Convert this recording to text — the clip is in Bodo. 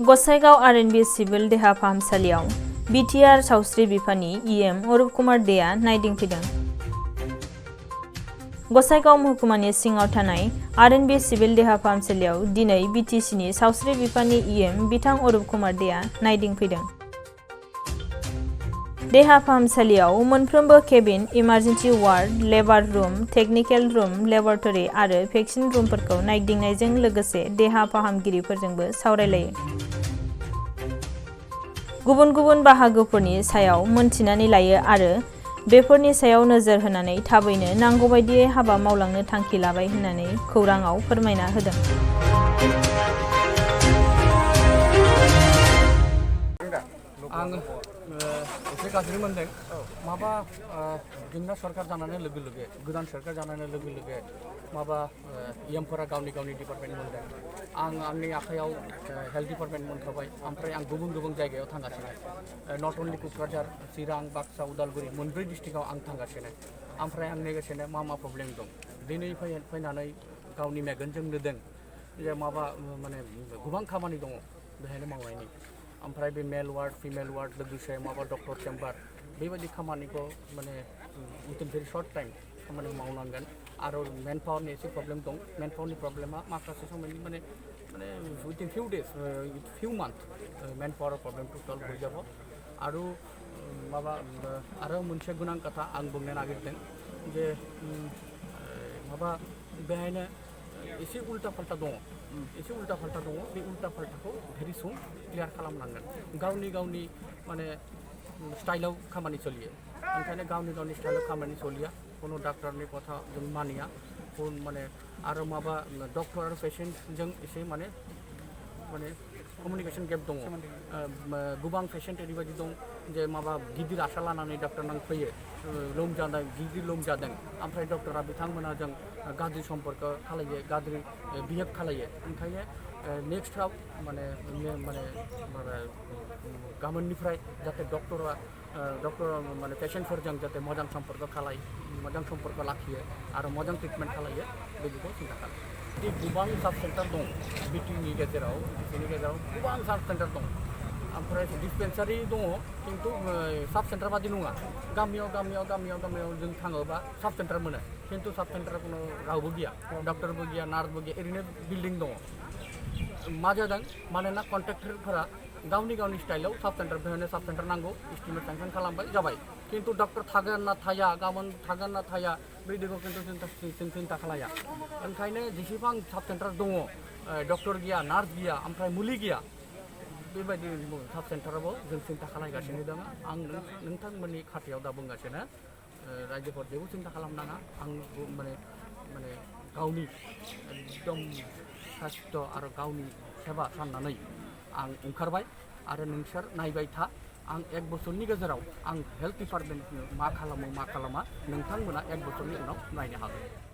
गसाइगाव आरएनबि सिभिल देहा फाहामसालियाव बिटिआर सावस्रि बिफाननि इएम अरुप कुमार देआ नायदिंफैदों। गसाइगाव महकुमानि सिङाव थानाय आरएनबि सिभिल देहा फाहामसालियाव दिनै बिटिसिनि सावस्रि बिफाननि इएम बिथां अरुप कुमार देआ नायदिंफैदों। देहा फाहामसालियाव मोनफ्रोमबो केबिन, इमारजेन्सि वार्ड, लेबार रुम, टेकनिकेल रुम, लेबरेटरि आरो भेक्सिन रुमफोरखौ नायदिंनायजों लोगोसे देहा फाहामगिरिफोरजोंबो सावरायलायो। गुबुन गुबुन बाहागोफोरनि सायाव मोनथिनानै लायो आरो बेफोरनि सायाव नोजोर होनानै थाबैनो नांगौबायदियै हाबा मावलांनो थांखि लाबाय होननानै खौराङाव फोरमायना होदों। आं एसे गाज्रि मोनदों माबा जोंना सरकार जानानै लोगो लोगो गोदान सरकार जानानै लोगो लोगो माबा इएमफोरा गावनि डिपार्टमेन्ट मोनदों। आं आंनि आखायाव हेल्थ डिपार्टमेन्ट मोनखाबाय, ओमफ्राय आं गुबुन गुबुन जायगायाव थांगासिनो। नट अनलि क'क्राझार, चिरां, बाक्सा, उदालगुरि मोनब्रै डिस्ट्रिक्टआव आं थांगासिनो। ओमफ्राय आं नेगासिनो मा प्रब्लेम दं। दिनै फैनानै गावनि मेगनजों नुदों जे माबा माने गोबां खामानि दङ बेहायनो मावनायनि। ओमफ्राय बे मेल वार्ड, फिमेल वार्ड लोगोसे माबा डक्टर चेम्बार बेबायदि खामानिखौ माने उइथिन भेरि सर्ट टाइम खामानि मावनांगोन। आरो मेन पावारनि एसे प्रब्लेम दं। मेन पावारनि प्रब्लेमा माखासे समायनि माने उइथिन फिउ डेज, फिउ मान्थ मेन पावार प्रब्लेमखौ सल्भ हो যাব। आरो माबा आरो मोनसे गोनां खोथा आं बुंनो नागिरदों जे माबा बेहायनो एसे उल्टा फाल्टा दङ। बे उल्टा फाल्टाखौ भेरि सुन क्लियार खालामनांगोन। गावनि माने स्टाइलाव खामानि सोलियो, ओंखायनो गावनि स्टाइलाव खामानि सोलिया। कोनो डाक्टारनि कथा जों मानिया माने आरो माबा डक्टर आरो पेशेन्टजों एसे माने कमिउनिकेशन गेप दङ। गोबां पेशेन्ट ओरैबायदि दं जे माबा गिदिर आशा लानानै डक्टरनाव फैयो, गिदिर लोमजादों, ओमफ्राय डक्टरा बिथांमोना जों गाज्रि सम्पर्क खालायो, गाज्रि बिहेभ खालायो। ओंखायनो नेक्स्टआव माने गाबोननिफ्राय जाहाथे डक्टरा माने पेशेन्टफोरजों जाहाथे मोजां सम्पर्क लाखियो आरो मोजां ट्रिटमेन्ट खालायो बेखौ सिन्था खालामो। बिदि गोबां साब सेन्टार दं बिटिनि गेजेराव गोबां साब सेन्टार दं। ओमफ्राय डिसपेन्सारि दङ, खिन्थु साब सेन्टार बादि नङा। गामियाव जों थाङोबा साब सेन्टार मोनो, खिन्थु साब सेन्टाराव कोनो रावबो गैया, डक्टरबो गैया, नार्सबो गैया, ओरैनो बिल्डिं दङ। मा जादों मानोना कन्ट्रेक्टरफोरा गावनि स्टाइलाव साब सेन्टार बेहायनो साब सेन्टार नांगौ, इस्टिमेट सेंसन खालामबाय जाबाय। खिन्थु डक्टर थागोन ना थाया, गाबोन थागोन ना थाया बिदिखौ खिन्थु जों सिन्था खालाया। ओंखायनो जेसेबां साब सेन्टार दङ, डक्टर गैया, नार्स गैया, ओमफ्राय मुलि गैया, बेबायदि साब सेन्टारावबो जों सिन्था खालामगासिनो दङ। आं नोंथांमोननि खाथियाव दा बुंगासिनो रायजोफोर जेबो सिन्था खालामनाङा। आं माने गावनि एकदम साइस्थ' आरो गावनि सेबा साननानै आं ओंखारबाय आरो नोंसोर नायबाय था। आं 1 बोसोरनि गेजेराव आं हेल्थ डिपार्टमेन्टनो मा खालामा नोंथांमोना 1 बोसोरनि उनाव नायनो हागोन।